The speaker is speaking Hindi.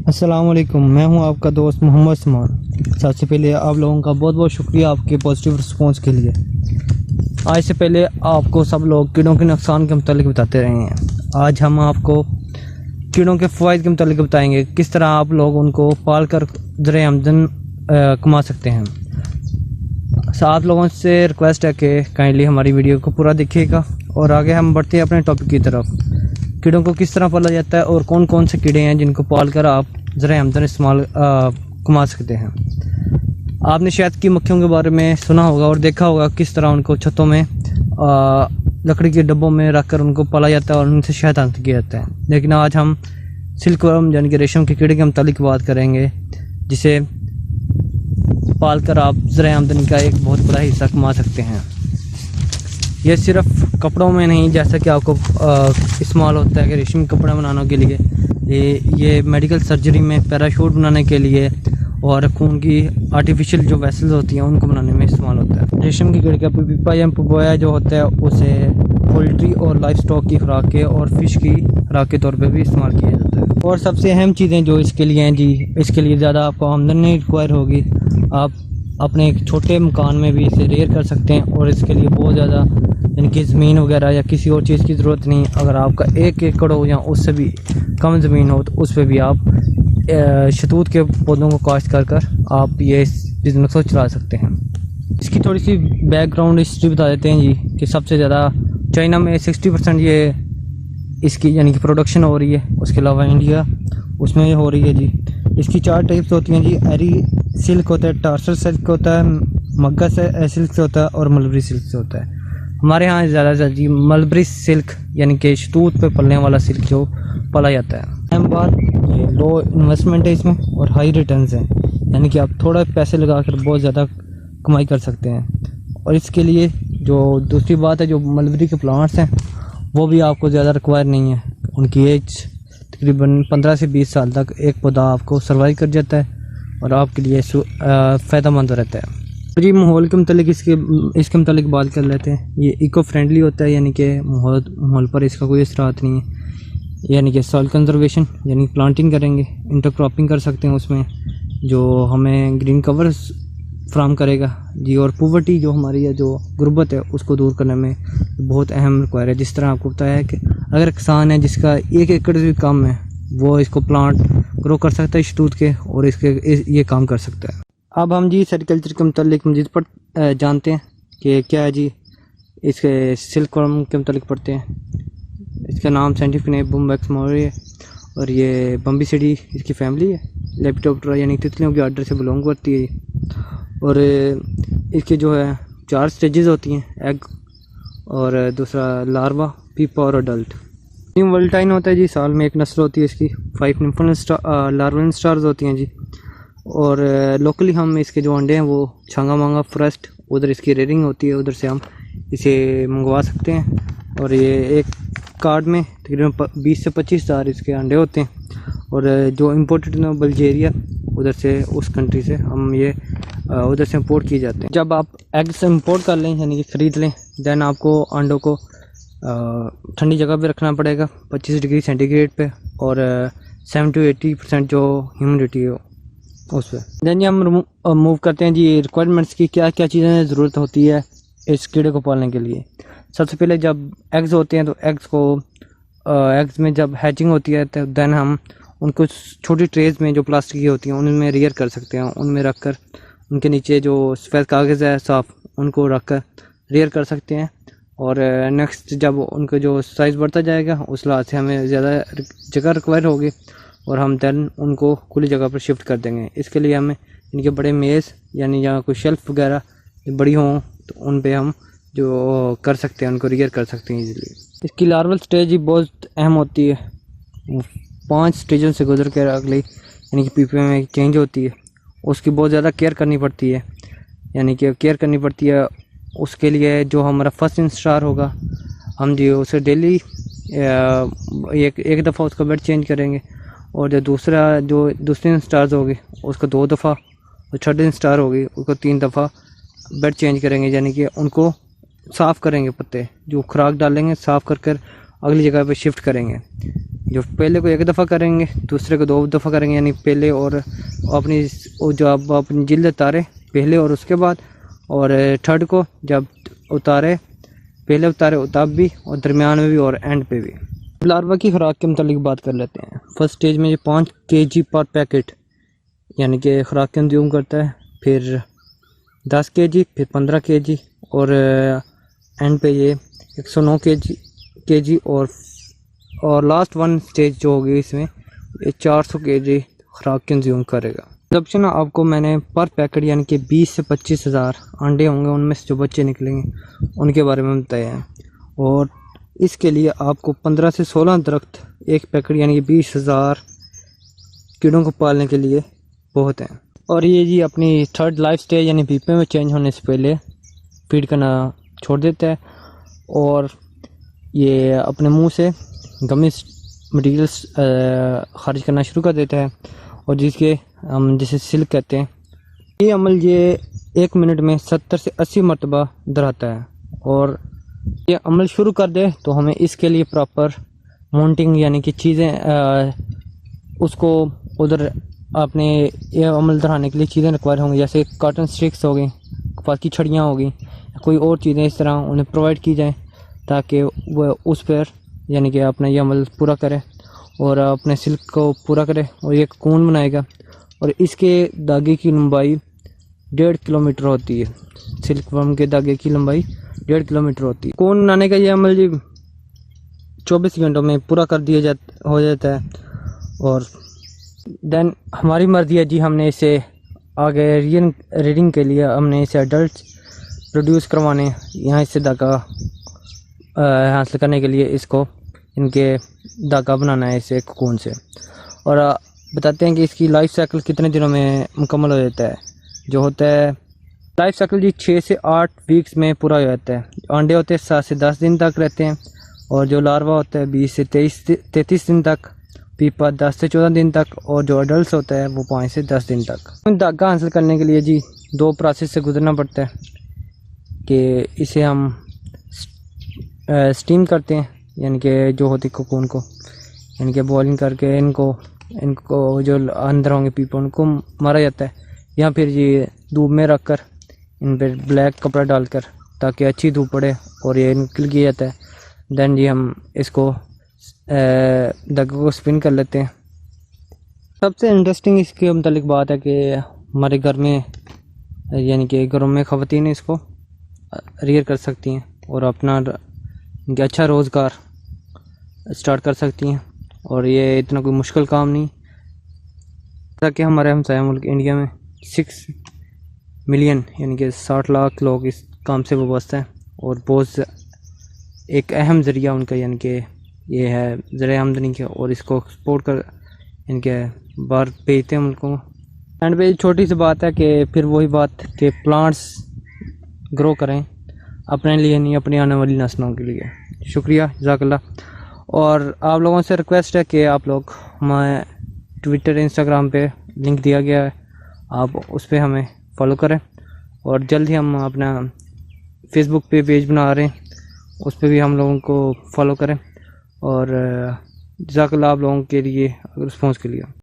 अस्सलाम वालेकुम, मैं हूं आपका दोस्त मोहम्मद समान। सबसे पहले आप लोगों का बहुत बहुत शुक्रिया आपके पॉजिटिव रिस्पांस के लिए। आज से पहले आपको सब लोग कीड़ों के नुकसान के मुतालिक बताते रहे हैं। आज हम आपको कीड़ों के फ़वाइद के मुतालिक बताएंगे, किस तरह आप लोग उनको पाल कर ज़रिए आमदन कमा सकते हैं। आप लोगों से रिक्वेस्ट है कि काइंडली हमारी वीडियो को पूरा देखिएगा और आगे हम बढ़ते हैं अपने टॉपिक की तरफ। कीड़ों को किस तरह पाला जाता है और कौन कौन से कीड़े हैं जिनको पाल कर आप ज़रिए आमदन इस्तेमाल कमा सकते हैं। आपने शायद की मक्खियों के बारे में सुना होगा और देखा होगा किस तरह उनको छतों में लकड़ी के डब्बों में रख कर उनको पाला जाता है और उनसे शहद हासिल किया जाता है। लेकिन आज हम सिल्कवर्म यानी कि रेशम के कीड़े के मुतालिक बात करेंगे, जिसे पाल कर आप ज़रिए आमदनी का एक बहुत बड़ा हिस्सा कमा सकते हैं। ये सिर्फ कपड़ों में नहीं, जैसा कि आपको इस्तेमाल होता है कि रेशमी कपड़ा बनाने के लिए, ये मेडिकल सर्जरी में पैराशूट बनाने के लिए और खून की आर्टिफिशियल जो वेसल्स होती हैं उनको बनाने में इस्तेमाल होता है। रेशम की कीड़े का पपीपा या पपोया जो होता है उसे पोल्ट्री और लाइफ स्टॉक की खुराक के और फिश की खुराक के तौर पे भी इस्तेमाल किया जाता है। और सबसे अहम चीज़ें जो इसके लिए हैं जी, इसके लिए ज़्यादा आपको आमदनी नहीं रिक्वायर होगी। आप अपने एक छोटे मकान में भी इसे रेयर कर सकते हैं और इसके लिए बहुत ज़्यादा यानी कि ज़मीन वगैरह या किसी और चीज़ की ज़रूरत नहीं। अगर आपका 1 एकड़ हो या उससे भी कम ज़मीन हो तो उस पर भी आप शहतूत के पौधों को काश्त कर कर आप ये बिज़नेस को चला सकते हैं। इसकी थोड़ी सी बैकग्राउंड हिस्ट्री बता देते हैं जी, कि सबसे ज़्यादा चाइना में 60% ये इसकी यानी कि प्रोडक्शन हो रही है। उसके अलावा इंडिया उसमें हो रही है जी। इसकी 4 टाइप्स होती हैं जी। एरी सिल्क होता है, टार्सर सिल्क होता है, मग्गा से सिल्क से होता है और मलबरी सिल्क से होता है। हमारे यहाँ ज़्यादा जी मलबरी सिल्क यानी कि शहतूत पे पलने वाला सिल्क जो पाला जाता है। अहम बात ये लो इन्वेस्टमेंट है इसमें और हाई रिटर्न्स हैं, यानी कि आप थोड़ा पैसे लगा कर बहुत ज़्यादा कमाई कर सकते हैं। और इसके लिए जो दूसरी बात है, जो मलबरी के प्लांट्स हैं वो भी आपको ज़्यादा रिक्वायर नहीं है। उनकी एज तकरीबन 15 से 20 साल तक एक पौधा आपको सर्वाइव कर जाता है और आपके लिए फ़ायदेमंद रहता है। जी माहौल के मतलब इसके मतलब बात कर लेते हैं। ये इको फ्रेंडली होता है, यानी कि माहौल पर इसका कोई असरात नहीं है। यानी कि सॉइल कंजर्वेशन यानी प्लांटिंग करेंगे, इंटरक्रॉपिंग कर सकते हैं उसमें, जो हमें ग्रीन कवर फ्राहम करेगा जी। और पॉवर्टी जो हमारी है, जो गुर्बत है, उसको दूर करने में बहुत अहम रिक्वायर है। जिस तरह आपको पता है कि अगर किसान है जिसका 1 एकड़ से भी कम है, वो इसको प्लांट ग्रो कर सकता है शहतूत के और ये काम कर सकता है। अब हम जी सेरिकल्चर के मतलब मज़ीद पर जानते हैं कि क्या है जी। इसके सिल्कवर्म के मतलब पढ़ते हैं। इसका नाम साइंटिफिक नेम बुम्बैक्स मोरी है और ये बम्बीसिडी इसकी फैमिली है। लेपिडोप्टेरा यानी तितलियों के ऑर्डर से बिलोंग करती है। और इसके जो है 4 स्टेजेस होती हैं, एग और दूसरा लार्वा, पीपा और अडल्ट। न्यू वोल्टाइन होता है जी, साल में एक नस्ल होती है इसकी। 5 निम्फल लार्वल स्टार्स होती हैं जी। और लोकली हम इसके जो अंडे हैं वो छांगा मांगा फॉरेस्ट, उधर इसकी रेयरिंग होती है, उधर से हम इसे मंगवा सकते हैं। और ये एक कार्ड में तकरीबन 20 से 25 हज़ार इसके अंडे होते हैं। और जो इम्पोर्टेड बल्गेरिया, उधर से उस कंट्री से हम ये उधर से इंपोर्ट किए जाते हैं। जब आप एग से इंपोर्ट कर लें यानी कि ख़रीद लें, देन आपको अंडों को ठंडी जगह पे रखना पड़ेगा 25 डिग्री सेंटीग्रेड पे और 70 to 80% जो ह्यूमिडिटी हो उस पर। देन ये हम मूव करते हैं जी रिक्वायरमेंट्स की, क्या क्या चीज़ें ज़रूरत होती है इस कीड़े को पालने के लिए। सबसे पहले जब एग्स होते हैं तो एग्स में जब हैचिंग होती है तो देन हम उनको छोटी ट्रेज में जो प्लास्टिक की होती हैं उनमें रेयर कर सकते हैं। उनमें रख कर उनके नीचे जो सफ़ेद कागज़ है साफ़, उनको रख कर रेयर कर सकते हैं। और नेक्स्ट जब उनका जो साइज़ बढ़ता जाएगा उस लिहाज से हमें ज़्यादा जगह रिक्वायर होगी और हम देन उनको खुली जगह पर शिफ्ट कर देंगे। इसके लिए हमें इनके बड़े मेज़ यानी या कोई शेल्फ वगैरह बड़ी हों तो उन पे हम जो कर सकते हैं, उनको रियर कर सकते हैं ईज़िली। इसकी लार्वल स्टेज ही बहुत अहम होती है। 5 स्टेजों से गुजर कर अगली यानी कि पीपे में चेंज होती है। उसकी बहुत ज़्यादा केयर करनी पड़ती है, यानी कि केयर करनी पड़ती है। उसके लिए जो हमारा फर्स्ट इंस्टार होगा, हम जी उसे डेली एक दफ़ा उसका बेड चेंज करेंगे। और जो दूसरे इंस्टार्स होगी उसको 2 दफ़ा, और थर्ड इंस्टार होगी उसको 3 दफ़ा बेड चेंज करेंगे। यानी कि उनको साफ़ करेंगे, पत्ते जो खुराक डालेंगे साफ़ कर कर अगली जगह पे शिफ्ट करेंगे। जो पहले को 1 दफ़ा करेंगे, दूसरे को 2 दफ़ा करेंगे, यानी पहले और अपनी जो आप अपनी जिल्द उतारे पहले और उसके बाद, और थर्ड को जब उतारे पहले उतारे तब भी, और दरमियान में भी, और एंड पे भी। लार्वा की खुराक के मतलब बात कर लेते हैं। फर्स्ट स्टेज में ये 5 kg पर पैकेट यानी कि खुराक कंज्यूम करता है, फिर 10 kg, फिर 15 kg, और एंड पे ये 109 kg, और लास्ट 1 स्टेज जो होगी इसमें ये 400 kg खुराक कंज्यूम करेगा। कंजप्शन आपको मैंने पर पैकेट यानी कि 20 से 25 हज़ार अंडे होंगे, उनमें से जो बच्चे निकलेंगे उनके बारे में बताया है। और इसके लिए आपको 15 से 16 दरख्त एक पैकेट यानी कि 20,000 कीड़ों को पालने के लिए बहुत हैं। और ये जी अपनी थर्ड लाइफ स्टेज यानी पीपे में चेंज होने से पहले फीड करना छोड़ देता है, और ये अपने मुंह से गमी मटीरियल्स खारिज करना शुरू कर देता है, और जिसके हम जिसे सिल्क कहते हैं। ये अमल ये 1 मिनट में 70 से 80 मरतबा दोहराता है। और ये अमल शुरू कर दे तो हमें इसके लिए प्रॉपर माउंटिंग यानी कि चीज़ें उसको उधर अपने ये अमल दोहराने के लिए चीज़ें रिक्वायर होंगी, जैसे कॉटन स्टिक्स हो गई, कपास की छड़ियाँ हो गई, कोई और चीज़ें इस तरह उन्हें प्रोवाइड की जाएँ ताकि वह उस पर यानी कि अपना ये अमल पूरा करे और अपने सिल्क को पूरा करे, और ये कोकून बनाएगा। और इसके धागे की लंबाई 1.5 किलोमीटर होती है। सिल्क वर्म के धागे की लंबाई 1.5 किलोमीटर होती है। कोकून बनाने का ये अमल जी 24 घंटों में पूरा कर दिया हो जाता है। और देन हमारी मर्ज़ी है जी, हमने इसे आगे रीडिंग के लिए हमने इसे एडल्ट प्रोड्यूस करवाने, यहाँ इससे धागा हासिल करने के लिए इसको इनके धागा बनाना है इसे कोकून से। और बताते हैं कि इसकी लाइफ साइकिल कितने दिनों में मुकम्मल हो जाता है। जो होता है लाइफ साइकिल जी 6 से 8 वीक्स में पूरा हो जाता है। अंडे होते हैं 7 से 10 दिन तक रहते हैं, और जो लार्वा होता है 20 से 33 दिन तक, पीपा 10 से 14 दिन तक, और जो अडल्ट होता है वो 5 से 10 दिन तक। धागा हासिल करने के लिए जी 2 प्रोसेस से गुजरना पड़ता है कि इसे हम स्टीम करते हैं यानी कि जो होती कोकून को यानी कि बॉइलिंग करके इनको जो अंदर होंगे पीपा उनको मारा जाता है, या फिर ये धूप में रख कर इन पर ब्लैक कपड़ा डालकर ताकि अच्छी धूप पड़े और ये निकल किया जाता है। देन जी हम इसको धागे को स्पिन कर लेते हैं। सबसे इंटरेस्टिंग इसके मतलब बात है कि हमारे घर में यानी कि घरों में ख़वातीन इसको रियर कर सकती हैं और अपना अच्छा रोज़गार स्टार्ट कर सकती हैं, और ये इतना कोई मुश्किल काम नहीं। ताकि हमारे हमसाया मुल्क इंडिया में 6 मिलियन यानी कि 60 लाख लोग इस काम से वाबस्ता हैं, और बहुत एक अहम ज़रिया उनका यानी कि ये है ज़रिया आमदनी के, और इसको एक्सपोर्ट कर इनके बाहर भेजते हैं मुल्कों को। एंड पे छोटी सी बात है कि फिर वही बात कि प्लांट्स ग्रो करें अपने लिए नहीं, अपनी आने वाली नस्लों के लिए। शुक्रिया, जज़ाकल्लाह। और आप लोगों से रिक्वेस्ट है कि आप लोग हमारे ट्विटर इंस्टाग्राम पे लिंक दिया गया है, आप उस पर हमें फॉलो करें, और जल्द ही हम अपना फेसबुक पे पेज बना रहे हैं, उस पर भी हम लोगों को फॉलो करें। और जज़ाकल्लाह आप लोगों के लिए रिस्पॉन्स के लिए।